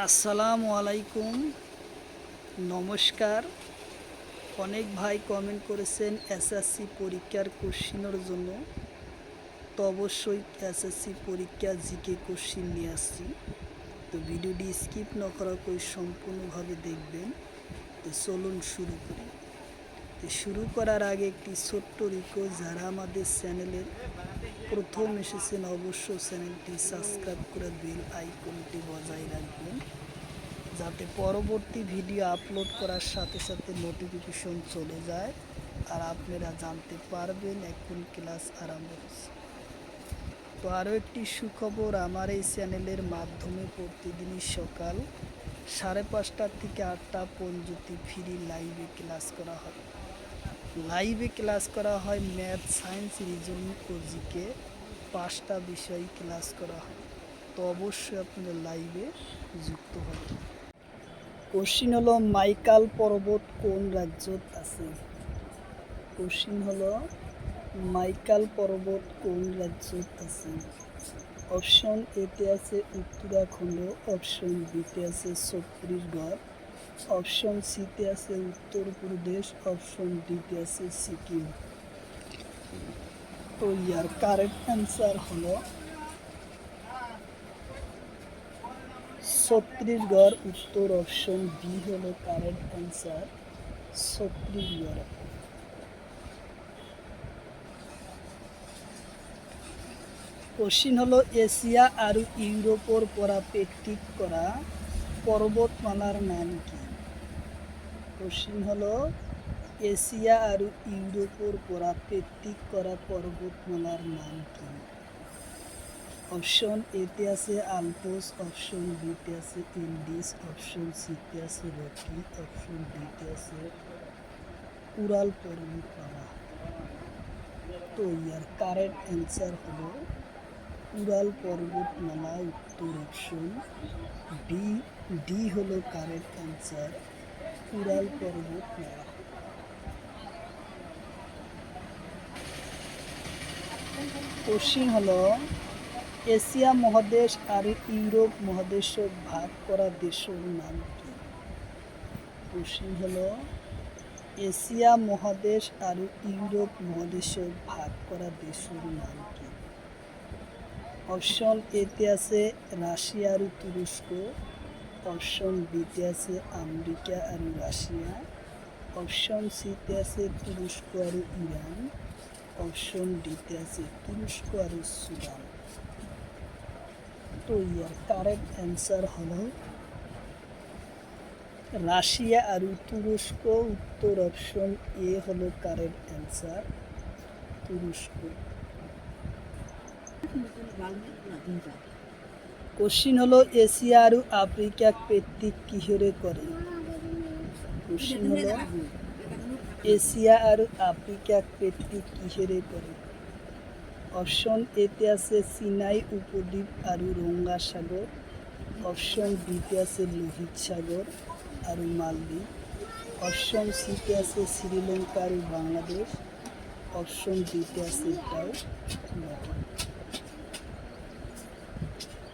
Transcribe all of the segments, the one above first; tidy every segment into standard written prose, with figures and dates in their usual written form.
আসসালামু আলাইকুম, নমস্কার। অনেক ভাই কমেন্ট করেছেন এসএসসি পরীক্ষার কোশ্চিনের জন্য। তো অবশ্যই এসএসসি পরীক্ষা জিকে কোশ্চিন নিয়ে আসছি। তো ভিডিওটি স্কিপ না করা করে সম্পূর্ণভাবে দেখবেন। তো চলুন শুরু করি। তো শুরু করার আগে একটি ছোট্ট রিকোয়েস্ট, যারা আমাদের চ্যানেলের প্রথম এসেছেন অবশ্যই চ্যানেলটি সাবস্ক্রাইব করে বেল আইকনটি বজায় রাখবেন, যাতে পরবর্তী ভিডিও আপলোড করার সাথে সাথে নোটিফিকেশন চলে যায় আর আপনারা জানতে পারবেন এখন ক্লাস আরম্ভ হচ্ছে। তো আরও একটি সুখবর, আমার এই চ্যানেলের মাধ্যমে প্রতিদিনই সকাল 5:30 থেকে 8টা পর্যন্ত ফ্রি লাইভে ক্লাস করা হয়। ম্যাথ, সায়েন্স, রিজনিং ও জিকে 5টা বিষয় ক্লাস করা হয়। তো অবশ্যই আপনারা লাইভে যুক্ত হবেন। কোশ্চিন হলো, মাইকাল পর্বত কোন রাজ্যত আছে? কোশ্চিন হলো, মাইকাল পর্বত কোন রাজ্যত আছে? অপশন এতে আছে উত্তরাখণ্ড, অপশন বিতে আছে ছত্তিশগড়, অপশন সিতে আছে উত্তরপ্রদেশ, অপশন ডিতে আছে সিকিম। তো ইয়ার কারেক্ট অ্যান্সার হলো ছত্তিশগড়। উত্তর অপশন বি হলো কারেক্ট অ্যান্সার, ছত্তিশগড়। কোশ্চিন হলো, এশিয়া আর ইউরোপর পরাপেক্ষিক করা পর্বতমালার নাম কি? কোশ্চিন হলো, এশিয়া আর ইউরোপর পরাপেক্ষিক করা পর্বতমালার নাম কি? অপশন এতে আছে আলপস, অপশন বিতে আছে ইন্ডিস, অপশন সিতে আছে রকি, অপশন ডিতে আছে উরাল পর্বতমালা। তো ইয়ার কারেক্ট অ্যান্সার হলো উরাল পর্বতমালা। উত্তর অপশন ডি হলো কারেক্ট অ্যান্সার, উরাল পর্বতমালা। কোশ্চিন হলো, এশিয়া মহাদেশ আর ইউরোপ মহাদেশ ভাগ করা দেশের নাম কি? কোশ্চিন হলো, এশিয়া মহাদেশ আর ইউরোপ মহাদেশ ভাগ করা দেশের নাম কি? অপশন এতে আছে রাশিয়া আর তুরস্ক, অপশন বিতে আছে আমেরিকা আর রাশিয়া, অপশন সিতে আছে তুরস্ক আর ইরান, অপশন ডিতে আছে তুরস্ক আর সুদান। তো ইয়ার কারেক্ট অ্যান্সার হলো রাশিয়া আর তুরস্ক। উত্তর অপশন এ হলো কারেক্ট অ্যান্সার, তুরস্ক। কোশ্চিন হলো, এশিয়া আর আফ্রিকা পেত্তিক কিহরে করে? কোশ্চিন হলো, এশিয়া আর আফ্রিকা পেত্তিক কিহরে করে? অপশন এতে আছে সিনাই উপদ্বীপ আর রঙ্গা সাগর, অপশন বিতে আছে লোহিত সাগর আর মালদ্বীপ, অপশন সিতে আছে শ্রীলঙ্কা আর বাংলাদেশ, অপশন ডিতে আছে এটাও নেপাল।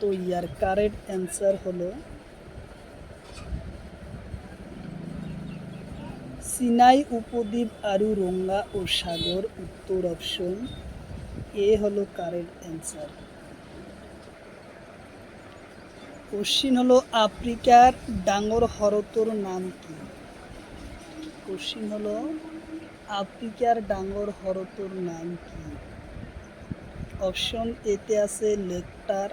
তো ইয়ার কারেক্ট অ্যান্সার হলো সিনাই উপদ্বীপ আর রঙ্গা ও সাগর। উত্তর অপশন এ হলো কারেক্ট অ্যান্সার। কোশ্চিন হলো, আফ্রিকার ডাঙর হ্রদর নাম কি? কোশ্চিন হলো, আফ্রিকার ডাঙর হ্রদর নাম কি? অপশন এতে আছে নেকটার,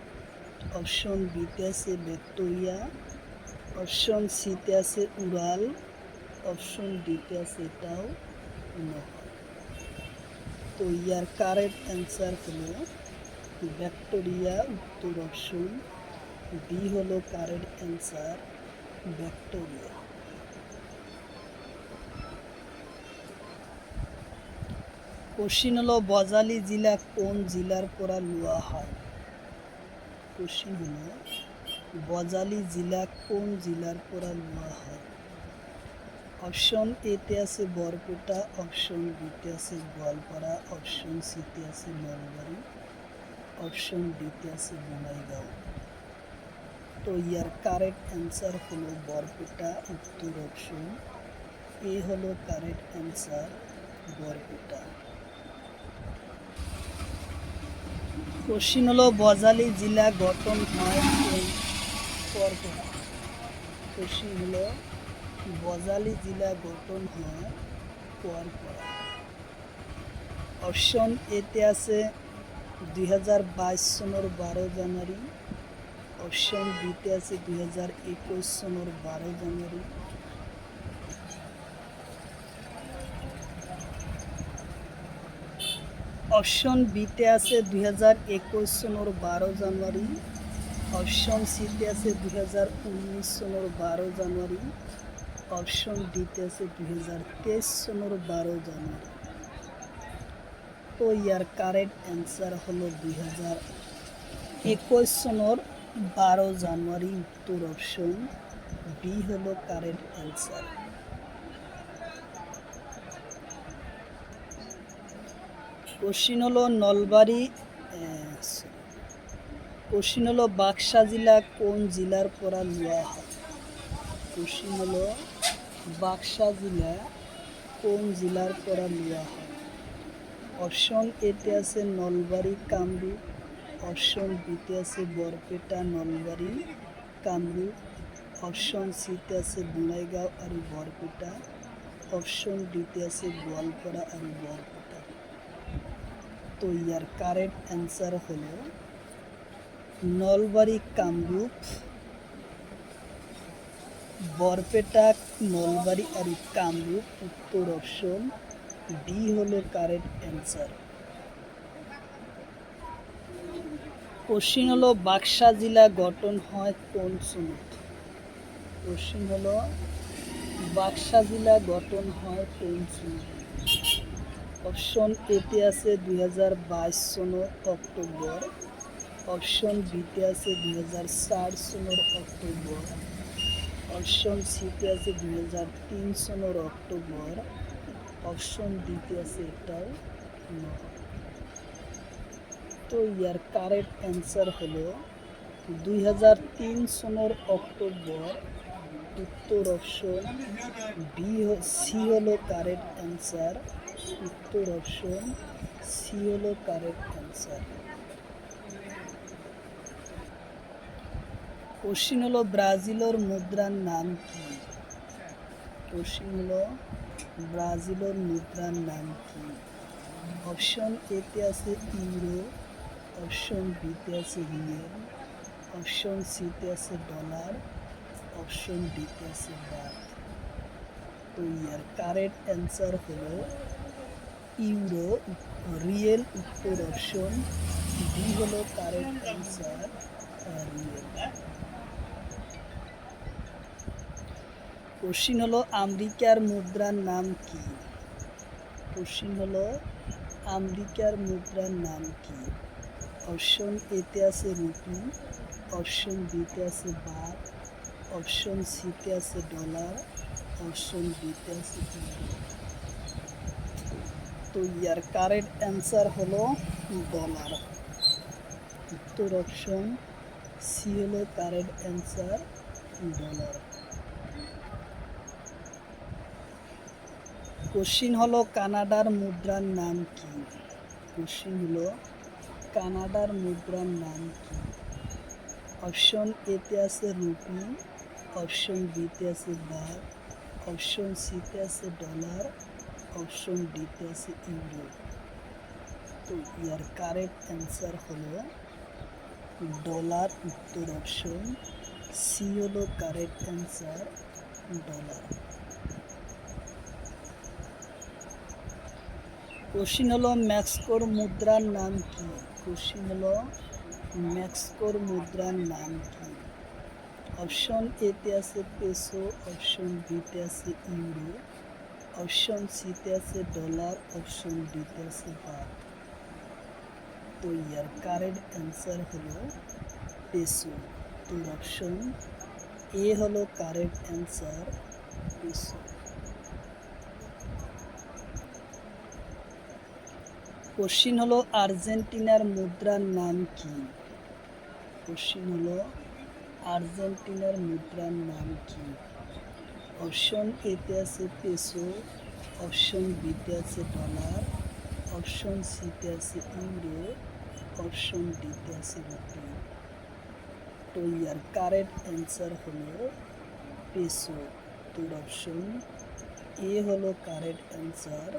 অপশন বিতে আছে ভিক্টোরিয়া, অপশন সিতে আছে উরাল, অপশন ডিতে আছে এটাও নেপাল। তো ইয়ার কারেক্ট অ্যান্সার হলো ভিক্টোরিয়া। উত্তর অপশন ডি হলো কারেক্ট অ্যান্সার, ভিক্টোরিয়া। কোশ্চিন হলো, বজালি জেলা কোন জেলার পরা লওয়া হয়? কোশ্চিন হলো, বজালি জেলা কোন জেলার পরা লওয়া হয়? অপশন এতে আছে বরপেটা, অপশন বিতে আছে গোয়ালপাড়া, অপশন সিতে আছে নলবাড়ি, অপশন ডিতে আছে বঙ্গাইগাঁও। তো ইয়ার কারেক্ট অ্যান্সার হলো বরপেটা, উত্তর অপশন এ হলো কারেক্ট অ্যান্সার, বরপেটা। কোশ্চিন হলো বজালী জেলা গঠন হয় পরপর। কোশ্চিন হলো বজালী জেলা গঠন হয় পরপর। অপশন এতে আছে 2022 সনের 12 জানুয়ারি, অপশন বিতে আছে 2021 সনের 12 জানুয়ারি, অপশন বিতে আছে 2021 সনের 12 জানুয়ারি, অপশন সিতে আছে 2019 সনের 12 জানুয়ারি, অপশন ডিতে আছে 2023 সনের 12 জানুয়ারি। তো ইয়ার কারেক্ট অ্যান্সার হলো 2021 সনের 12 জানুয়ারি, উত্তর অপশন বি হলো কারেক্ট অ্যান্সার। কোশ্চিন হলো নলবাড়ি, কোশ্চিন হলো বাক্সা জেলা কোন জেলার পরা লওয়া হয়? কোশ্চিন হলো বাক্সা জেলা কোন জেলার পরা লওয়া হয়? অপশন এতে আছে নলবাড়ি কামরূপ, অপশন বিতে আছে বরপেটা নলবাড়ি কামরূপ, অপশন সিতে আছে বঙাইগাঁও আর বরপেটা, অপশন ডিতে আছে গোয়ালপাড়া আর বরপেটা। তো ইয়ার কারেক্ট অ্যান্সার হলো নলবাড়ি কামরূপ, বরপেটা নলবাড়ি আর কামরূপ, উত্তর অপশন ডি হলো কারেক্ট অ্যান্সার। কোশ্চিন হলো বাক্সা জেলা গঠন হয় কোন সনত? কোশ্চিন হলো বাক্সা জেলা গঠন হয় কোন সনত? অপশন এতে আছে 2022 সনের অক্টোবর, অপশন বিতে আছে 2004 সনের অক্টোবর, অপশন সিতে আছে 2003 সনের অক্টোবর, অপশন ডিতে আছে এটাও নয়। তো ইয়ার কারেক্ট অ্যান্সার হলো 2003 সনের অক্টোবর, উত্তর অপশন বি, সি হলো কারেক্ট অ্যান্সার, উত্তর অপশন সি হলো কারেক্ট অ্যান্সার। কোশ্চিন হলো ব্রাজিলের মুদ্রার নাম কি? কোশ্চিন হলো ব্রাজিলের মুদ্রার নাম কি? অপশন এতে আছে ইউরো, অপশন বিতে আছে রিয়েল, অপশন সিতে আছে ডলার, অপশন ডিতে আছে বাথ। তো ইয়ার কারেক্ট অ্যান্সার হলো ইউরো, রিয়েল, উত্তর অপশন ডি হলো কারেক্ট অ্যান্সার, রিয়েল। কোশ্চিন হলো আমেরিকার মুদ্রার নাম কি? কোশ্চিন হলো আমেরিকার মুদ্রার নাম কি? অপশন এতে আছে রুপি, অপশন বিতে আছে বাথ, অপশন সিতে আছে ডলার, অপশন ডিতে আছে ইউরো। তো ইয়ার কারেক্ট অ্যান্সার হলো ডলার, উত্তর অপশন সি হলো কারেক্ট অ্যান্সার, ডলার। কোশ্চিন হলো কানাডার মুদ্রার নাম কি? কোশ্চিন হলো কানাডার মুদ্রার নাম কি? অপশন এতে আছে রুপি, অপশন বিতে আছে বাথ, অপশন সিতে আছে ডলার, অপশন ডিতে আছে ইউরো। তো ইয়ার কারেক্ট অ্যান্সার হলো ডলার, উত্তর অপশন সি হলো কারেক্ট অ্যান্সার, ডলার। কোশ্চিন হলো মেক্সিকোর মুদ্রার নাম কি? কোশ্চিন হলো মেক্সিকোর মুদ্রার নাম কি? অপশন এতে আছে পেসো, অপশন বিতে আছে ইউরো, অপশন সিতে আছে ডলার, অপশন ডিতে আছে বাথ। তো ইয়ার কারেক্ট অ্যান্সার হলো পেসো, উত্তর অপশন এ হলো কারেক্ট অ্যান্সার, পেসো। কোশ্চিন হলো আর্জেন্টিনার মুদ্রার নাম কি? কোশ্চিন হলো আর্জেন্টিনার মুদ্রার নাম কি? অপশন এতে আছে পেসো, অপশন বিতে আছে ডলার, অপশন সিতে আছে ইউরো, অপশন ডিতে আছে রুপি। তো ইয়ার কারেক্ট অ্যান্সার হলো পেসো। তোর অপশন এ হলো কারেক্ট অ্যান্সার,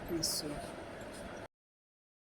পেসো।